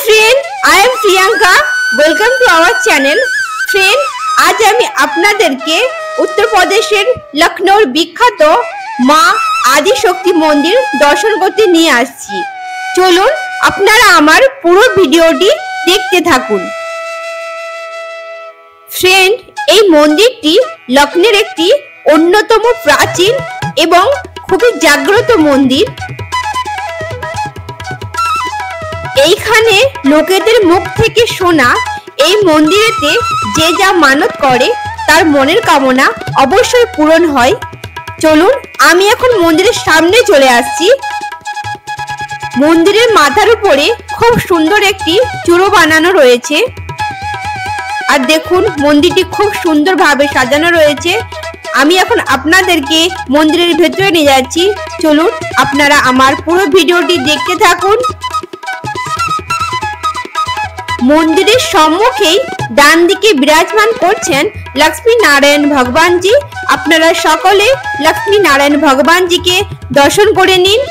friend, I am Priyanka. Welcome to our channel. Friend, আজ আমি আপনাদেরকে উত্তরপ্রদেশের লখনৌর বিখ্যাত মা আদি শক্তি মন্দির দর্শন করতে নিয়ে আসছি। চলুন আপনারা আমার পুরো ভিডিওটি দেখতে থাকুন। ফ্রেন্ড, এই মন্দিরটি লখনৌর একটি অন্যতম প্রাচীন এবং খুবই জাগ্রত মন্দির। এইখানে লোকেদের মুখ থেকে শোনা এই মন্দিরেতে যে যা মানত করে তার মনের কামনা অবশ্যই পূরণ হয়। চলুন আমি এখন মন্দিরের সামনে চলে আসছি। মন্দিরের মাথার উপরে খুব সুন্দর একটি চূড়ো বানানো রয়েছে। আর দেখুন মন্দিরটি খুব সুন্দরভাবে সাজানো রয়েছে। আমি এখন আপনাদেরকে মন্দিরের ভেতরে নিয়ে যাচ্ছি। চলুন আপনারা আমার পুরো ভিডিওটি দেখতে থাকুন। মন্দিরের সম্মুখেই ডান দিকে বিরাজমান করছেন লক্ষ্মী নারায়ণ ভগবানজি। আপনারা সকলে লক্ষ্মী নারায়ণ ভগবানজিকে দর্শন করে নিন।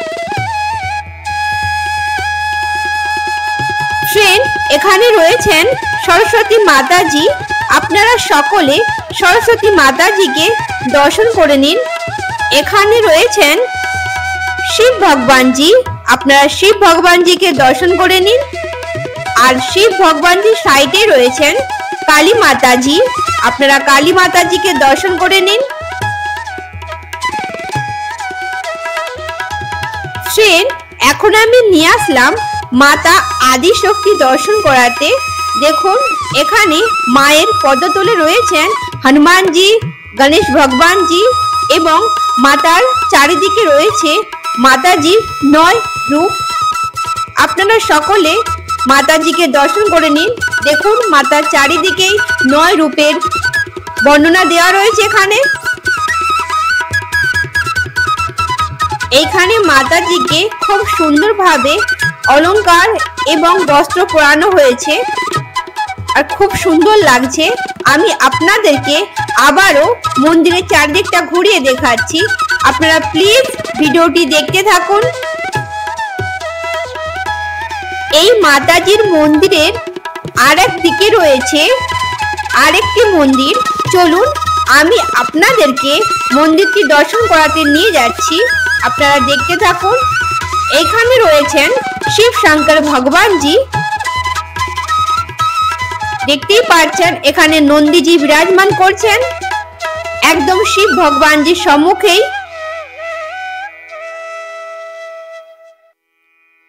ফ্রেন্ড, এখানে রয়েছেন সরস্বতী মাতাজি। আপনারা সকলে সরস্বতী মাতাজিকে দর্শন করে নিন। এখানে রয়েছেন শিব ভগবানজি। আপনারা শিব ভগবানজিকে দর্শন করে নিন। আর শিব ভগবানজির সাইডে রয়েছেন কালী মাতাজি। আপনারা কালী মাতাজিকে দর্শন করে নিন। ফ্রেন্ড, এখন আমি নিয়ে আসলাম মাতা আদি শক্তি দর্শন করাতে। দেখুন এখানে মায়ের পদতলে রয়েছেন হনুমানজি, গণেশ ভগবানজি এবং মাতার চারিদিকে রয়েছে মাতাজির 9 রূপ। আপনারা সকলে মাতাজিকে দর্শন করে নিন। দেখুন মাতার চারিদিকেই 9 রূপের বর্ণনা দেওয়া রয়েছে। এইখানে মাতাজিকে খুব সুন্দরভাবে অলংকার এবং বস্ত্র পরানো হয়েছে আর খুব সুন্দর লাগছে। আমি আপনাদেরকে আবারও মন্দিরের চারদিকটা ঘুরিয়ে দেখাচ্ছি। আপনারা প্লিজ ভিডিওটি দেখতে থাকুন। এই মাতাজির মন্দিরের আরেক দিকে রয়েছে আরেকটি মন্দির। চলুন আমি আপনাদেরকে মন্দিরটি দর্শন করাতে নিয়ে যাচ্ছি। আপনারা দেখতে থাকুন। এখানে রয়েছেন শিব শঙ্কর ভগবানজি। দেখতেই পাচ্ছেন এখানে নন্দীজি বিরাজমান করছেন একদম শিব ভগবানজির সম্মুখেই।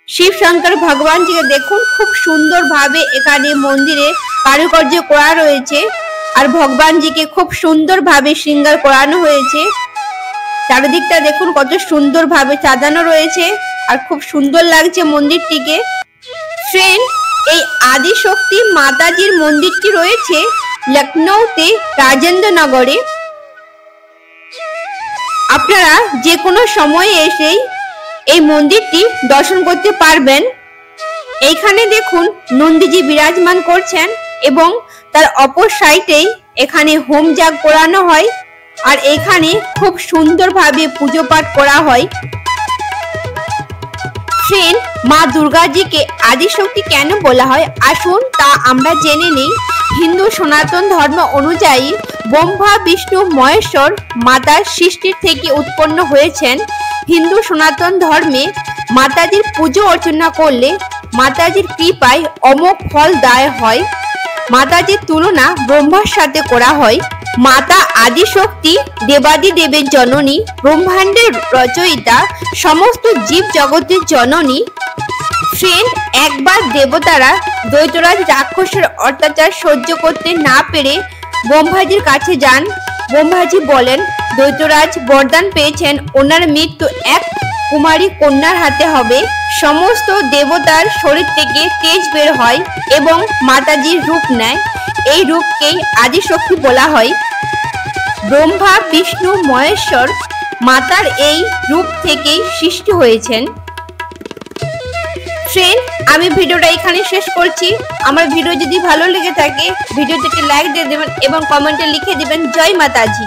শিব শঙ্কর ভগবানজিকে দেখুন খুব সুন্দরভাবে এখানে মন্দিরে কারুকার্য করা রয়েছে আর ভগবানজিকে খুব সুন্দরভাবে শৃঙ্গার করানো হয়েছে। চারিদিকটা দেখুন কত সুন্দরভাবে সাজানো রয়েছে আর খুব সুন্দর লাগছে মন্দিরটিকে। ফ্রেন্ড, এই আদি শক্তি মাতাজির মন্দিরটি রয়েছে লখনৌতে রাজেন্দ্রনগরে। আপনারা যে কোনো সময়ে এসেই এই মন্দিরটি দর্শন করতে পারবেন। এইখানে দেখুন নন্দীজি বিরাজমান করছেন এবং তার অপর সাইডেই এখানে হোম যাগ করানো হয় আর এখানে খুব সুন্দরভাবে পুজো পাঠ করা হয়। ফ্রেন্ড, মা দুর্গাজিকে আদিশক্তি কেন বলা হয় আসুন তা আমরা জেনে নিই। হিন্দু সনাতন ধর্ম অনুযায়ী ব্রহ্মা বিষ্ণু মহেশ্বর মাতার সৃষ্টির থেকে উৎপন্ন হয়েছেন। হিন্দু সনাতন ধর্মে মাতাজির পুজো অর্চনা করলে মাতাজির কৃপায় অমোঘ ফল দায় হয়। মাতাজির তুলনা ব্রহ্মার সাথে করা হয়। মাতা আদি শক্তি দেবাদি দেবের জননী, ব্রহ্মাণ্ডের রচয়িতা, সমস্ত জীব জগতের জননী। ফ্রেন্ড, একবার দেবতারা দৈত্যরাজ রাক্ষসের অত্যাচার সহ্য করতে না পেরে ব্রহ্মাজির কাছে যান। ব্রহ্মাজি বলেন দৈত্যরাজ বরদান পেয়েছেন ওনার মৃত্যু এক কুমারী কন্যার হাতে হবে। সমস্ত দেবতার শরীর থেকে তেজ বের হয় এবং মাতাজির রূপ নেয়। এই রূপকেই আদিশক্তি বলা হয়। ব্রহ্মা বিষ্ণু মহেশ্বর মাতার এই রূপ থেকেই সৃষ্টি হয়েছেন। ফ্রেন্ড, আমি ভিডিওটা এখানে শেষ করছি। আমার ভিডিও যদি ভালো লেগে থাকে ভিডিওতে একটি লাইক দিয়ে দেবেন এবং কমেন্টে লিখে দেবেন জয় মাতাজি।